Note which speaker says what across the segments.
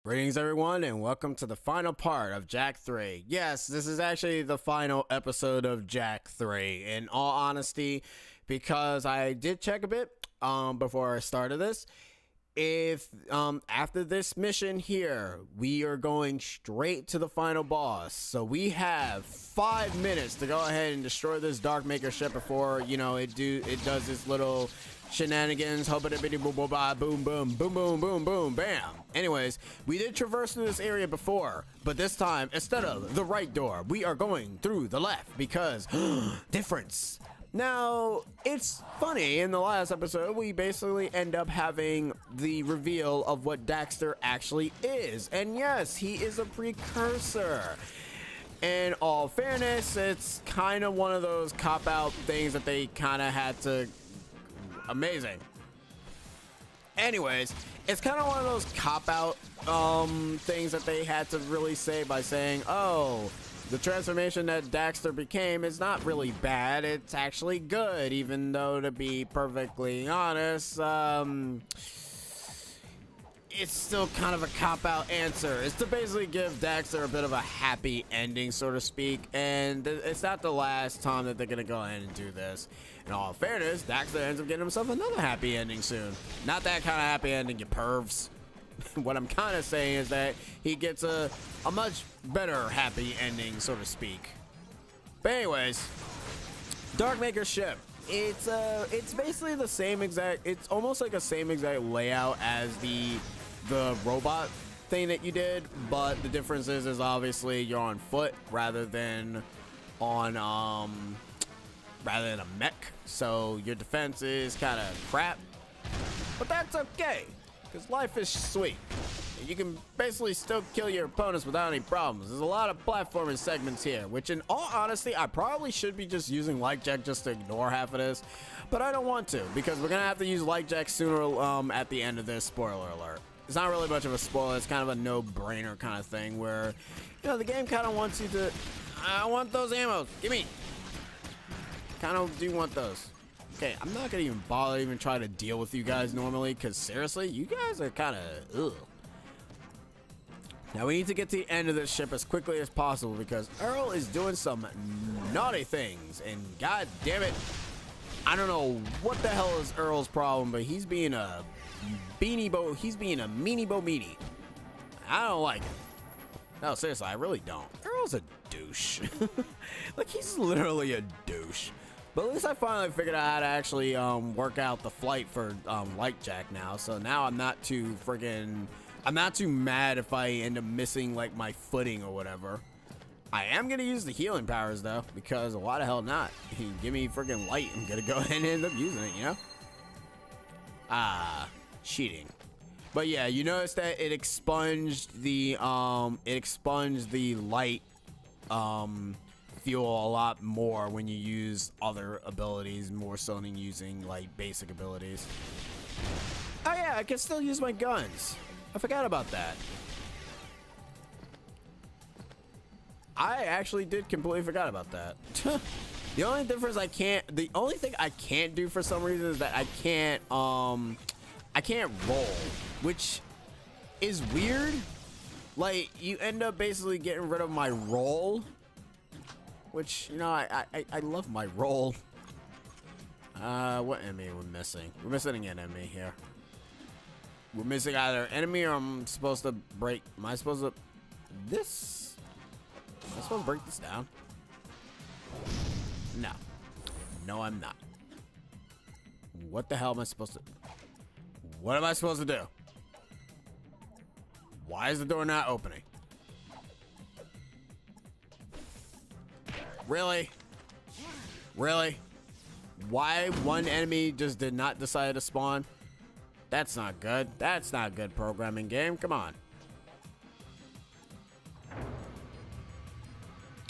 Speaker 1: Greetings, everyone, and welcome to the final part of Jak 3. Yes, this is actually the final episode of Jak 3. In all honesty, because I did check a bit before I started this. If after this mission here, we are going straight to the final boss. So we have 5 minutes to go ahead and destroy this Dark Maker ship before, you know, it does this little shenanigans, boom, boom, boom, boom, boom, boom, bam. Anyways, we did traverse through this area before, but this time, instead of the right door, we are going through the left because difference. Now, it's funny, in the last episode, we basically end up having the reveal of what Daxter actually is. And yes, he is a precursor. In all fairness, it's kind of one of those cop-out things that they kind of had to... Amazing. Anyways, it's kind of one of those cop-out things that they had to really say by saying, oh, the transformation that Daxter became is not really bad, it's actually good, even though, to be perfectly honest, it's still kind of a cop-out answer. It's to basically give Daxter a bit of a happy ending, so to speak, and it's not the last time that they're gonna go ahead and do this. In all fairness, Daxter ends up getting himself another happy ending soon. Not that kind of happy ending, you pervs. What I'm kind of saying is that he gets a much better happy ending, so to speak. But anyways, Darkmaker ship. It's basically the same exact. It's almost like the same exact layout as the robot thing that you did, but the difference is obviously you're on foot rather than on a mech. So your defense is kind of crap, but that's okay. Because life is sweet. You can basically still kill your opponents without any problems. There's a lot of platforming segments here, which in all honesty, I probably should be just using Like Jack just to ignore half of this. But I don't want to, because we're going to have to use Like Jack sooner at the end of this, spoiler alert. It's not really much of a spoiler, it's kind of a no-brainer kind of thing where, you know, the game kind of wants you to, I want those ammos, give me. Kind of do want those. Okay, I'm not gonna even bother even try to deal with you guys normally, because seriously, you guys are kind of ugh. Now we need to get to the end of this ship as quickly as possible because Errol is doing some naughty things, and god damn it, I don't know what the hell is Errol's problem, but he's being a beanie bo. He's being a meanie bo meanie. I don't like it. No, seriously, I really don't. Errol's a douche. Like, he's literally a douche. But at least I finally figured out how to actually work out the flight for Like Jack now. So now I'm not too mad if I end up missing like my footing or whatever. I am gonna use the healing powers though, because why the hell not? Give me freaking light. I'm gonna go ahead and end up using it, you know? Cheating. But yeah, you notice that it expunged the light fuel a lot more when you use other abilities more so than using like basic abilities. Oh yeah, I can still use my guns. I forgot about that. I actually did completely forgot about that. The only thing I can't do for some reason is that I can't roll, which is weird. Like, you end up basically getting rid of my roll, which, you know, I love my roll. What enemy are we missing? We're missing an enemy here. We're missing either enemy or I'm supposed to break. Am I supposed to break this down? No. No, I'm not. What the hell am I supposed to... What am I supposed to do? Why is the door not opening? Really? Really? Why one enemy just did not decide to spawn? That's not good. That's not good programming, game. Come on.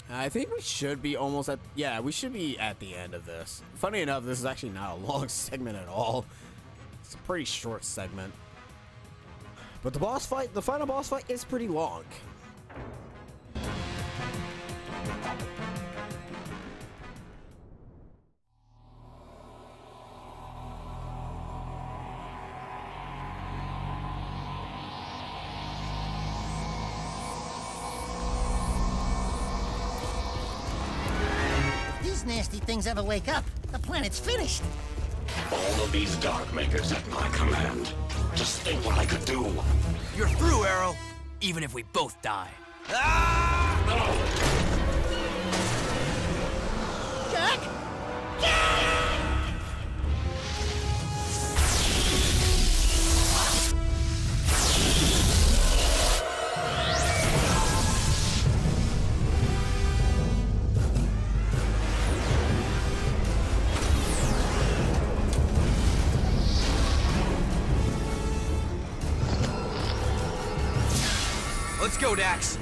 Speaker 1: I think we should be almost at... Yeah, we should be at the end of this. Funny enough, this is actually not a long segment at all. It's a pretty short segment. But the boss fight, the final boss fight is pretty long.
Speaker 2: nasty things ever wake up, the planet's finished.
Speaker 3: All of these Dark Makers at my command. Just think what I could do.
Speaker 4: You're through, Errol. Even if we both die.
Speaker 2: Jak? Jak!
Speaker 4: Let's go, Dax.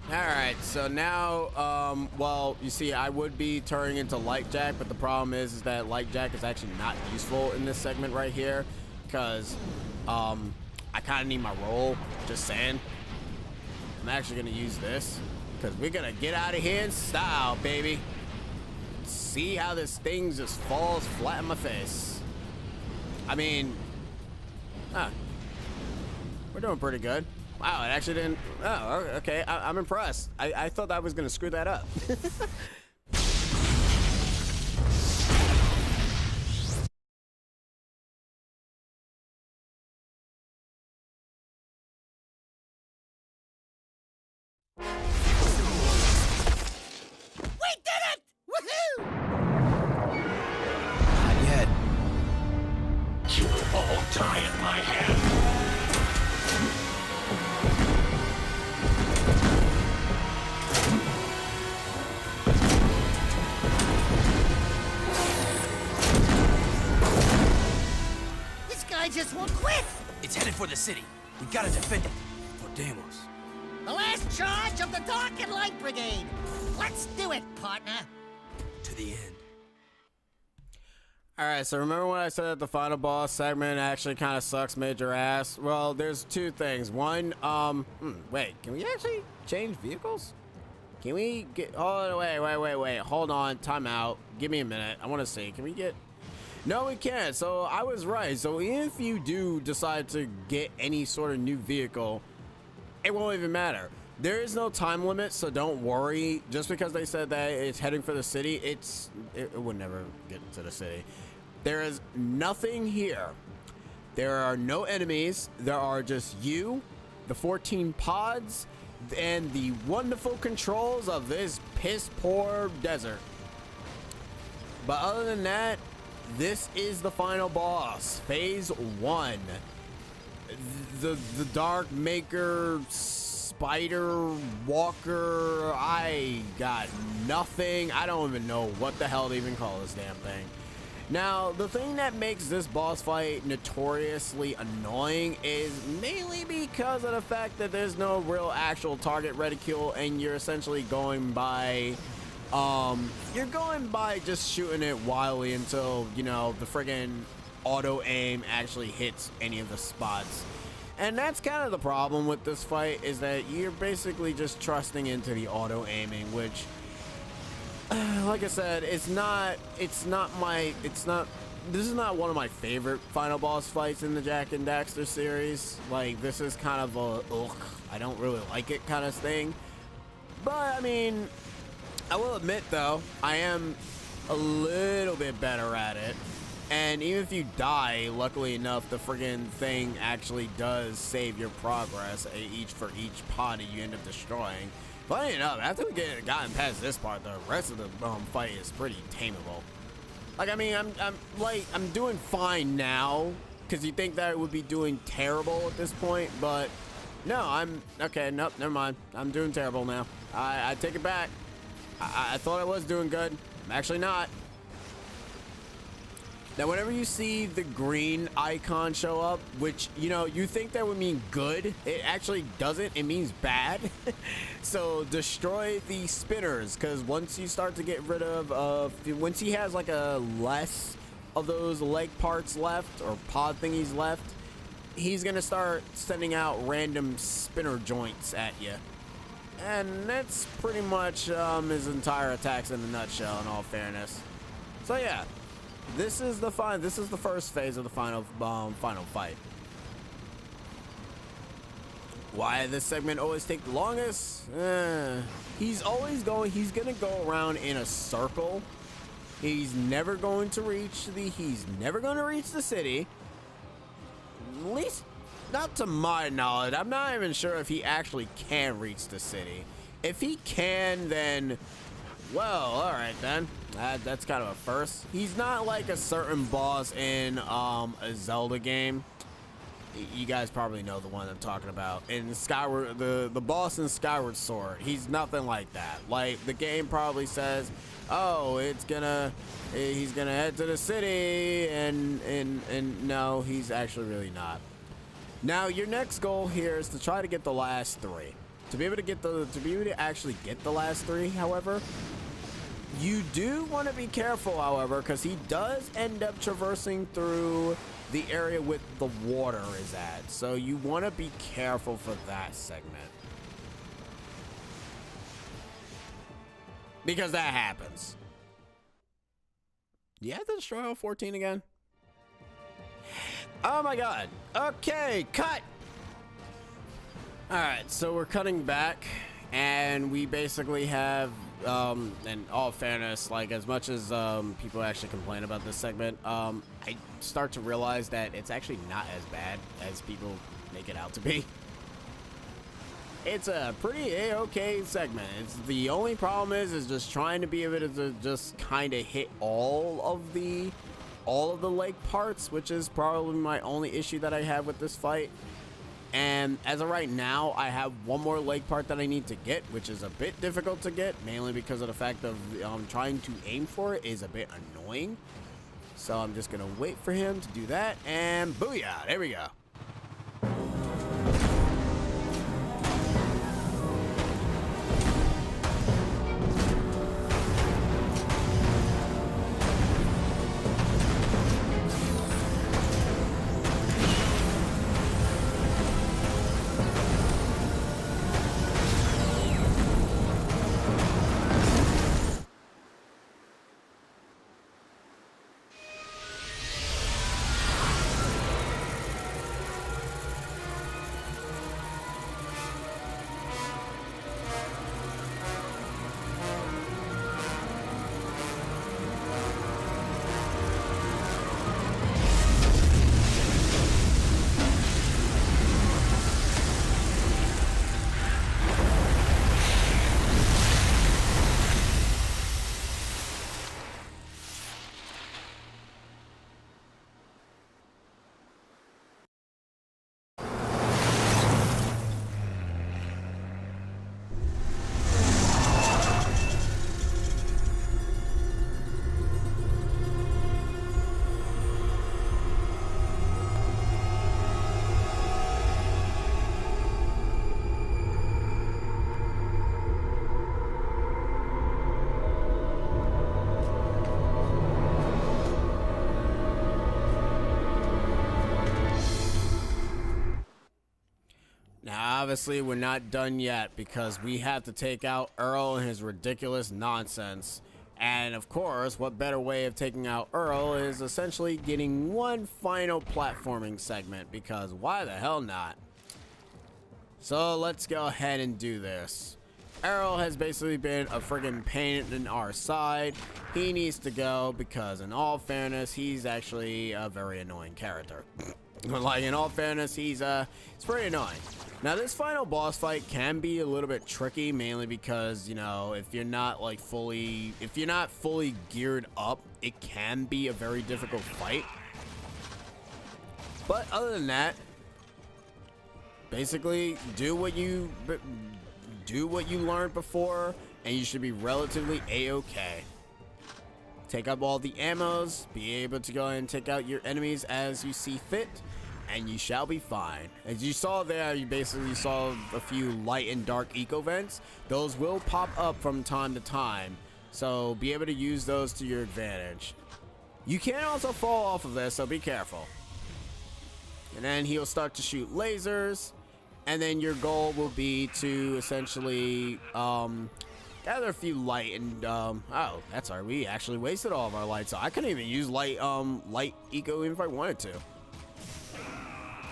Speaker 1: Alright, so now, well, you see, I would be turning into Light Jak, but the problem is that Light Jak is actually not useful in this segment right here, because, I kind of need my roll, just saying. I'm actually going to use this, because we're going to get out of here in style, baby. See how this thing just falls flat in my face. I mean, we're doing pretty good. Wow, it actually didn't. Oh, okay. I'm impressed. I thought I was gonna screw that up.
Speaker 2: We did it! Woohoo!
Speaker 4: Not yet.
Speaker 3: You will all die at my hand.
Speaker 2: This guy just won't quit!
Speaker 4: It's headed for the city. We gotta defend it. For Deimos.
Speaker 2: The last charge of the Dark and Light Brigade! Let's do it, partner!
Speaker 4: To the end.
Speaker 1: Alright, so remember when I said that the final boss segment actually kind of sucks major ass? Well, there's two things. One, wait, can we actually change vehicles? Can we get, oh, wait, hold on, time out. Give me a minute, I want to see, can we get, no we can't, so I was right. So if you do decide to get any sort of new vehicle, it won't even matter. There is no time limit, so don't worry. Just because they said that it's heading for the city, it would never get to the city. There is nothing here. There are no enemies. There are just you, the 14 pods, and the wonderful controls of this piss-poor desert. But other than that, this is the final boss, phase 1. The Dark Maker Spider Walker. I got nothing. I don't even know what the hell to even call this damn thing. Now, the thing that makes this boss fight notoriously annoying is mainly because of the fact that there's no real actual target reticule, and you're essentially going by just shooting it wildly until, you know, the friggin' auto aim actually hits any of the spots. And that's kind of the problem with this fight, is that you're basically just trusting into the auto aiming, which, like I said, this is not one of my favorite final boss fights in the Jak and Daxter series. Like, this is kind of a, ugh, I don't really like it kind of thing. But, I mean, I will admit, though, I am a little bit better at it. And even if you die, luckily enough, the friggin' thing actually does save your progress for each pod that you end up destroying. Funny enough, after we gotten past this part, the rest of the fight is pretty tameable. Like, I mean, I'm doing fine now, because you think that it would be doing terrible at this point, but no, okay, nope, never mind. I'm doing terrible now. I take it back. I thought I was doing good. I'm actually not. Now, whenever you see the green icon show up, which, you know, you think that would mean good, it actually doesn't. It means bad. So destroy the spinners, because once you start to get rid of, once he has like a less of those leg parts left or pod thingies left, he's gonna start sending out random spinner joints at you. And that's pretty much his entire attacks in a nutshell, in all fairness. So yeah. This is the first phase of the final fight. Why this segment always take the longest? He's gonna go around in a circle. He's never going to reach the city. At least not to my knowledge. I'm not even sure if he actually can reach the city. If he can, then, well, all right then. That's kind of a first. He's not like a certain boss in a Zelda game. You guys probably know the one I'm talking about. In Skyward, the boss in Skyward Sword, he's nothing like that. Like, the game probably says, oh, he's gonna head to the city, and no, he's actually really not. Now, your next goal here is to try to get the last 3. To be able to actually get the last 3, however, you do want to be careful, however, because he does end up traversing through the area with the water is at. So you want to be careful for that segment. Because that happens. You have to destroy all 14 again? Oh my god. Okay, cut! Alright, so we're cutting back, and we basically have, in all fairness, like, as much as people actually complain about this segment, I start to realize that it's actually not as bad as people make it out to be. It's a pretty a-okay segment. It's the only problem is just trying to be able to just kind of hit all of the lake parts, which is probably my only issue that I have with this fight. And as of right now, I have one more lake part that I need to get, which is a bit difficult to get, mainly because of the fact of trying to aim for it is a bit annoying. So I'm just gonna wait for him to do that, and booyah, there we go. Now, obviously, we're not done yet because we have to take out Errol and his ridiculous nonsense. And, of course, what better way of taking out Errol is essentially getting one final platforming segment, because why the hell not? So, let's go ahead and do this. Errol has basically been a friggin' pain in our side. He needs to go because, in all fairness, he's actually a very annoying character. Like, in all fairness, it's pretty annoying. Now, this final boss fight can be a little bit tricky, mainly because, you know, if you're not fully geared up, it can be a very difficult fight. But other than that, basically do what you learned before, and you should be relatively a-okay. Take up all the ammos, be able to go ahead and take out your enemies as you see fit, and you shall be fine. As you saw there, you basically saw a few light and dark eco vents. Those will pop up from time to time, so be able to use those to your advantage. You can also fall off of this, so be careful. And then he'll start to shoot lasers, and then your goal will be to essentially gather a few light and oh, that's right, we actually wasted all of our light, so I couldn't even use light eco if I wanted to.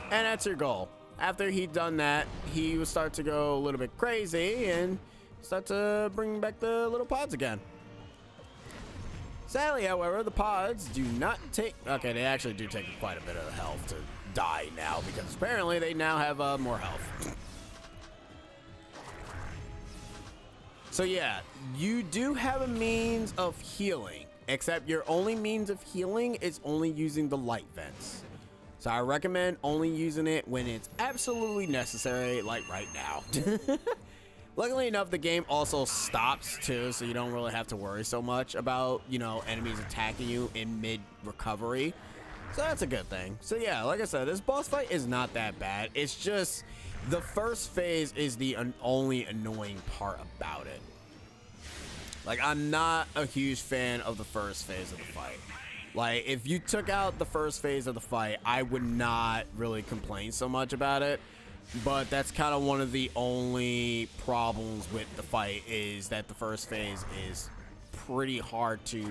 Speaker 1: And that's your goal. after he'd done that, he would start to go a little bit crazy and start to bring back the little pods again. Sadly, however, the pods do not take... Okay, they actually do take quite a bit of health to die now, because apparently they now have more health. So yeah, you do have a means of healing, except your only means of healing is only using the light vents. So I recommend only using it when it's absolutely necessary, like right now. Luckily enough, the game also stops too, so you don't really have to worry so much about, you know, enemies attacking you in mid-recovery. So that's a good thing. So yeah, like I said, this boss fight is not that bad. It's just the first phase is the only annoying part about it. Like, I'm not a huge fan of the first phase of the fight. Like, if you took out the first phase of the fight, I would not really complain so much about it. But that's kind of one of the only problems with the fight, is that the first phase is pretty hard to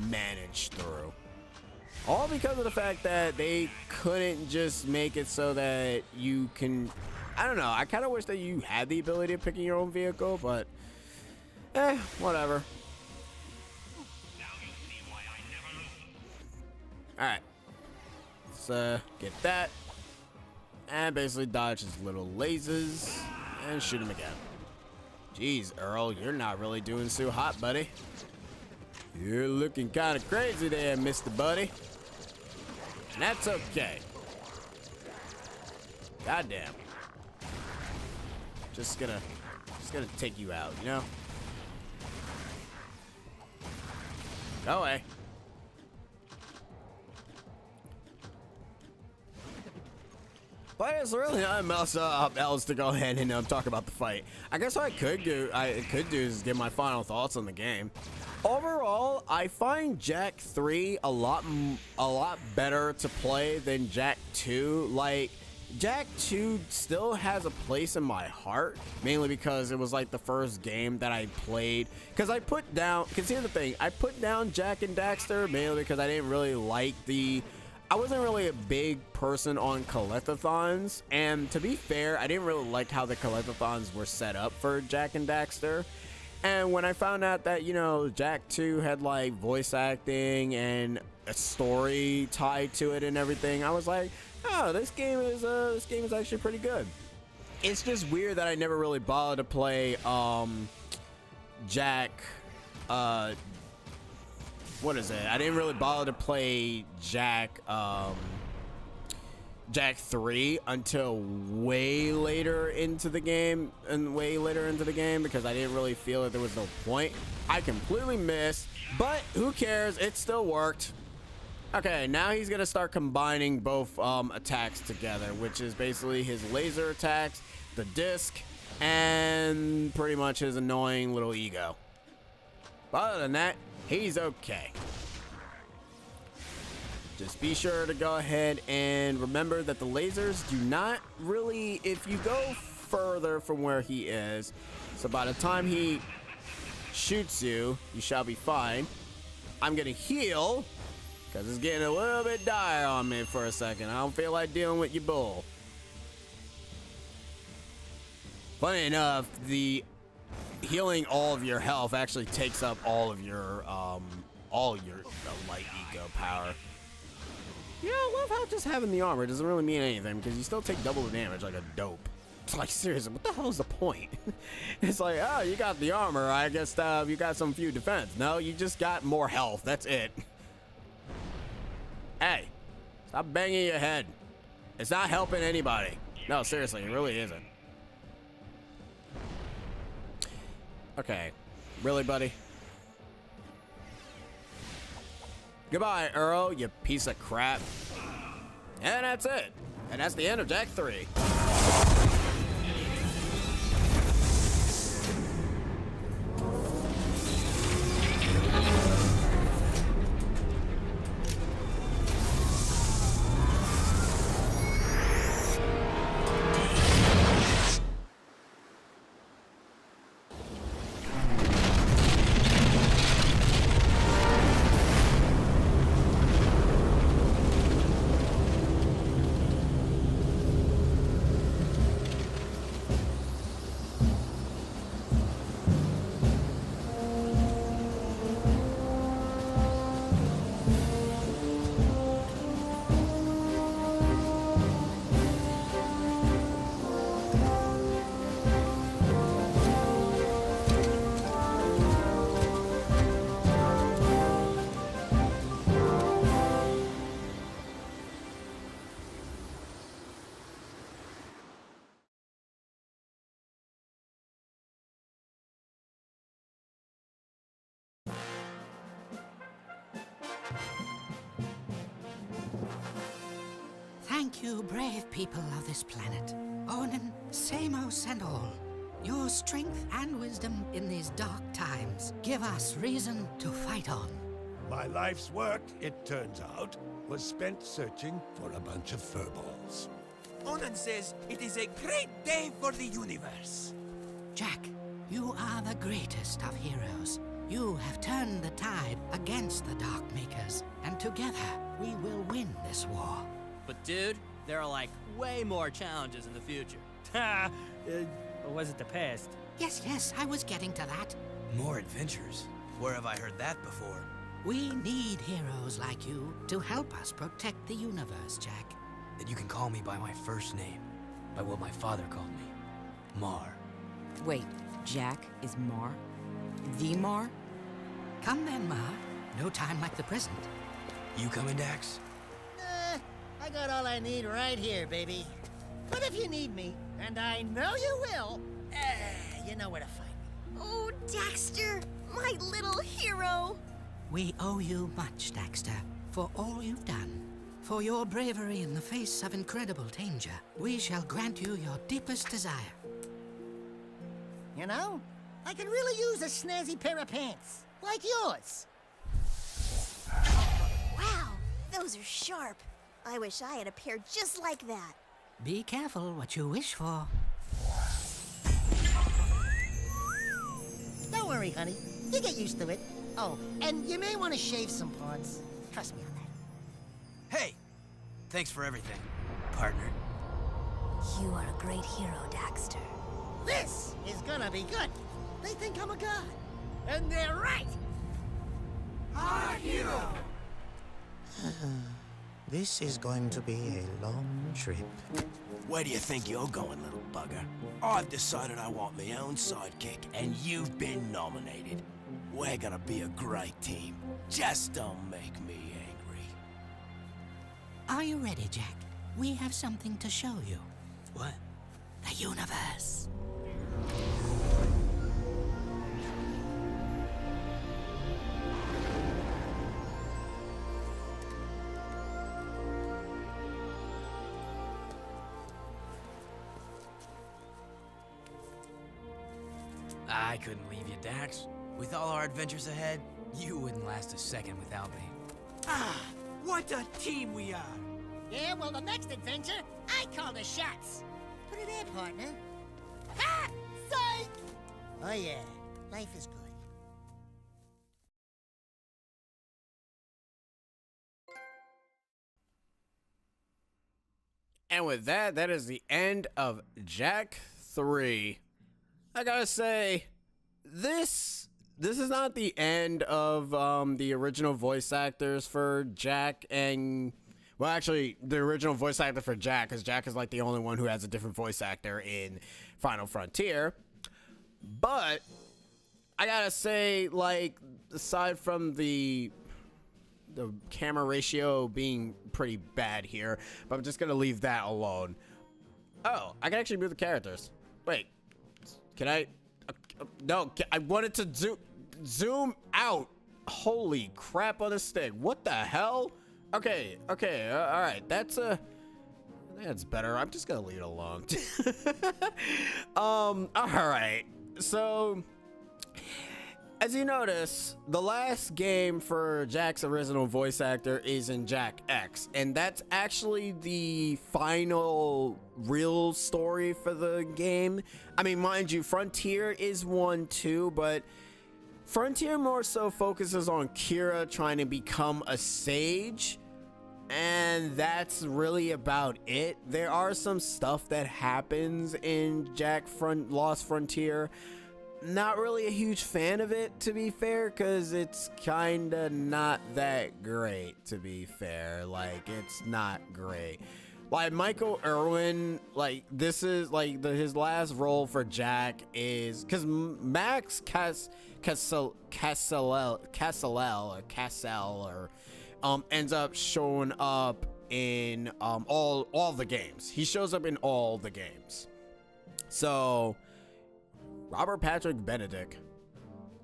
Speaker 1: manage through. All because of the fact that they couldn't just make it so that you can... I don't know, I kind of wish that you had the ability of picking your own vehicle, but... whatever. Alright. Let's get that. And basically dodge his little lasers and shoot him again. Jeez, Errol, you're not really doing so hot, buddy. You're looking kind of crazy there, Mr. Buddy. And that's okay. Goddamn. Just gonna take you out, you know? Go away. But it's really not much else to go ahead and talk about the fight. I guess what I could do is give my final thoughts on the game. Overall, I find Jak 3 a lot better to play than Jak 2. Like, Jak 2 still has a place in my heart, mainly because it was like the first game that I played. Because I put down, because here's the thing, I put down Jak and Daxter mainly because I didn't really like I wasn't really a big person on collectathons, and to be fair, I didn't really like how the collectathons were set up for Jak and Daxter. And when I found out that, you know, Jak 2 had like voice acting and a story tied to it and everything, I was like, oh, this game is actually pretty good. It's just weird that I never really bothered to play Jak what is it? I didn't really bother to play Jak 3 until way later into the game, because I didn't really feel that there was no point. I completely missed, but who cares? It still worked. Okay, now he's gonna start combining both attacks together, which is basically his laser attacks, the disc, and pretty much his annoying little ego. But other than that, he's okay. Just be sure to go ahead and remember that the lasers do not really, if you go further from where he is, so by the time he shoots you, you shall be fine. I'm gonna heal, because it's getting a little bit dire on me for a second. I don't feel like dealing with your bull. Funny enough, the healing all of your health actually takes up all your light eco power. Yeah, I love how just having the armor doesn't really mean anything, because you still take double the damage like a dope. It's like, seriously, what the hell is the point? It's like, oh, you got the armor, I guess you got some few defense. No, you just got more health, that's it. Hey, stop banging your head. It's not helping anybody. No, seriously, it really isn't. Okay, really, buddy? Goodbye, Errol, you piece of crap. And that's it. And that's the end of Jak 3.
Speaker 2: Thank you, brave people of this planet. Onan, Samos, and all. Your strength and wisdom in these dark times give us reason to fight on.
Speaker 5: My life's work, it turns out, was spent searching for a bunch of furballs.
Speaker 4: Onan says it is a great day for the universe.
Speaker 2: Jak, you are the greatest of heroes. You have turned the tide against the Dark Makers, and together we will win this war.
Speaker 6: But dude, there are like way more challenges in the future.
Speaker 7: Ha! Or was it the past?
Speaker 2: Yes, I was getting to that.
Speaker 4: More adventures? Where have I heard that before?
Speaker 2: We need heroes like you to help us protect the universe, Jak.
Speaker 4: Then you can call me by my first name, by what my father called me, Mar.
Speaker 8: Wait, Jak is Mar? The Mar?
Speaker 2: Come then, Mar. No time like the present.
Speaker 4: You coming, Dax?
Speaker 2: I got all I need right here, baby. But if you need me, and I know you will, you know where to find me.
Speaker 9: Oh, Daxter, my little hero.
Speaker 2: We owe you much, Daxter, for all you've done. For your bravery in the face of incredible danger, we shall grant you your deepest desire. You know, I could really use a snazzy pair of pants, like yours.
Speaker 9: Wow, those are sharp. I wish I had a pair just like that.
Speaker 2: Be careful what you wish for. Don't worry, honey. You get used to it. Oh, and you may want to shave some parts. Trust me on that.
Speaker 4: Hey! Thanks for everything, partner.
Speaker 9: You are a great hero, Daxter.
Speaker 2: This is gonna be good. They think I'm a god. And they're right. Our hero!
Speaker 10: This is going to be a long trip.
Speaker 11: Where do you think you're going, little bugger? I've decided I want my own sidekick, and you've been nominated. We're gonna be a great team. Just don't make me angry.
Speaker 2: Are you ready, Jak? We have something to show you.
Speaker 4: What?
Speaker 2: The universe.
Speaker 4: I couldn't leave you, Dax. With all our adventures ahead, you wouldn't last a second without me.
Speaker 7: Ah, what a team we are!
Speaker 2: Yeah, well, the next adventure, I call the shots. Put it in, partner. Ha! Psych! Oh, yeah. Life is good.
Speaker 1: And with that, that is the end of Jak 3. I gotta say, this is not the end of the original voice actors for Jak and... Well, actually, the original voice actor for Jak, because Jak is like the only one who has a different voice actor in Final Frontier. But I gotta say, like, aside from the camera ratio being pretty bad here, but I'm just gonna leave that alone. Oh, I can actually move the characters. Wait, can I? No, I wanted to zoom out. Holy crap on a stick! What the hell? Okay, all right. That's better. I'm just gonna leave it alone. All right. So, as you notice, the last game for Jak's original voice actor is in Jak X, and that's actually the final real story for the game. I mean, mind you, Frontier is one too, but Frontier more so focuses on Kira trying to become a sage, and that's really about it. There are some stuff that happens in Jak Lost Frontier. Not really a huge fan of it, to be fair, because it's kinda not that great, to be fair. Like, it's not great. Like, Michael Irwin, like, this is, like, his last role for Jak is, because Max Cassel ends up showing up in all the games. He shows up in all the games. So, Robert Patrick Benedict.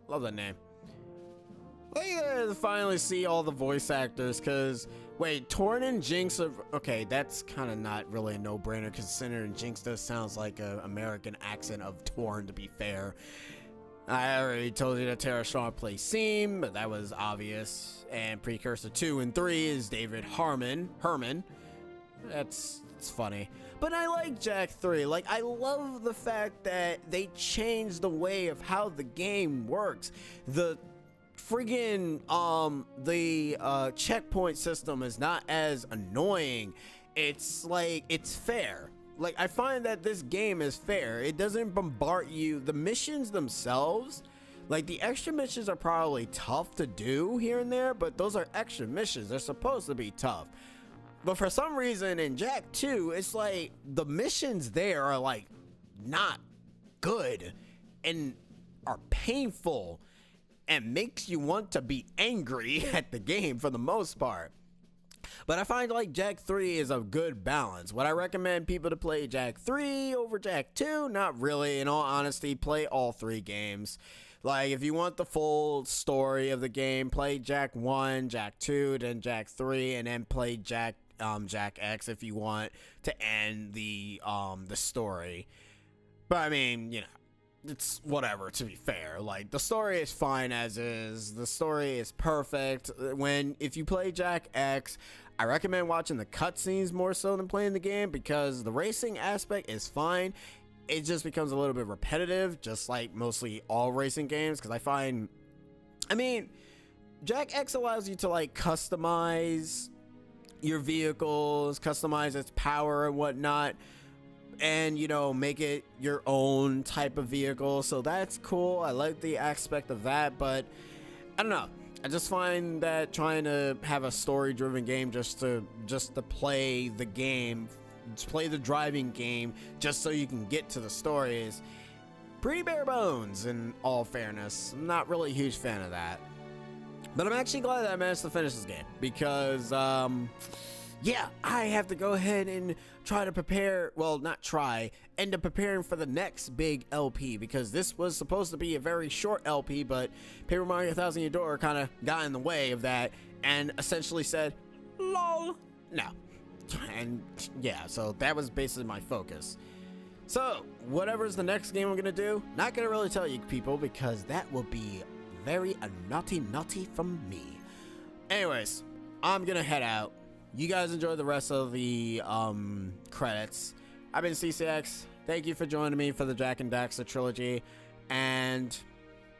Speaker 1: Love that name. We finally see all the voice actors, because Wait, Torn and Jinx of... Okay, that's kind of not really a no-brainer, because Sinner and Jinx does sounds like an American accent of Torn, to be fair. I already told you that Tara Strong plays Seam, but that was obvious. And Precursor 2 and 3 is David Herman. It's funny. But I like Jak 3. Like, I love the fact that they changed the way of how the game works. The friggin' checkpoint system is not as annoying. It's like, it's fair. Like, I find that this game is fair. It doesn't bombard you. The missions themselves, like, the extra missions are probably tough to do here and there, but those are extra missions. They're supposed to be tough. But for some reason in Jak 2, it's like the missions there are like not good and are painful and makes you want to be angry at the game for the most part. But I find like Jak 3 is a good balance. Would I recommend people to play Jak 3 over Jak 2? Not really. In all honesty, play all 3 games. Like, if you want the full story of the game, play Jak 1, Jak 2, then Jak 3, and then play Jak X if you want to end the story. But I mean, you know, it's whatever, to be fair. Like, the story is fine as is. The story is perfect. If you play Jak X, I recommend watching the cutscenes more so than playing the game, because the racing aspect is fine. It just becomes a little bit repetitive, just like mostly all racing games, because I mean, Jak X allows you to like customize your vehicles, customize its power and whatnot, and, you know, make it your own type of vehicle. So that's cool. I like the aspect of that, but I don't know. I just find that trying to have a story-driven game just to play the game, to play the driving game, just so you can get to the story is pretty bare bones, in all fairness. I'm not really a huge fan of that. But I'm actually glad that I managed to finish this game, because, yeah, I have to go ahead and try to prepare, well, not try, end up preparing for the next big LP, because this was supposed to be a very short LP, but Paper Mario 1000 Year Door kind of got in the way of that, and essentially said, lol, no. And, yeah, so that was basically my focus. So, whatever's the next game I'm going to do, not going to really tell you people, because that will be very naughty from me. Anyways, I'm going to head out. You guys enjoy the rest of the credits. I've been CCX. Thank you for joining me for the Jak and Daxter trilogy, and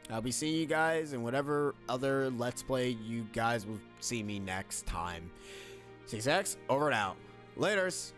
Speaker 1: I'll be seeing you guys in whatever other Let's Play you guys will see me next time. CCX, over and out. Laters.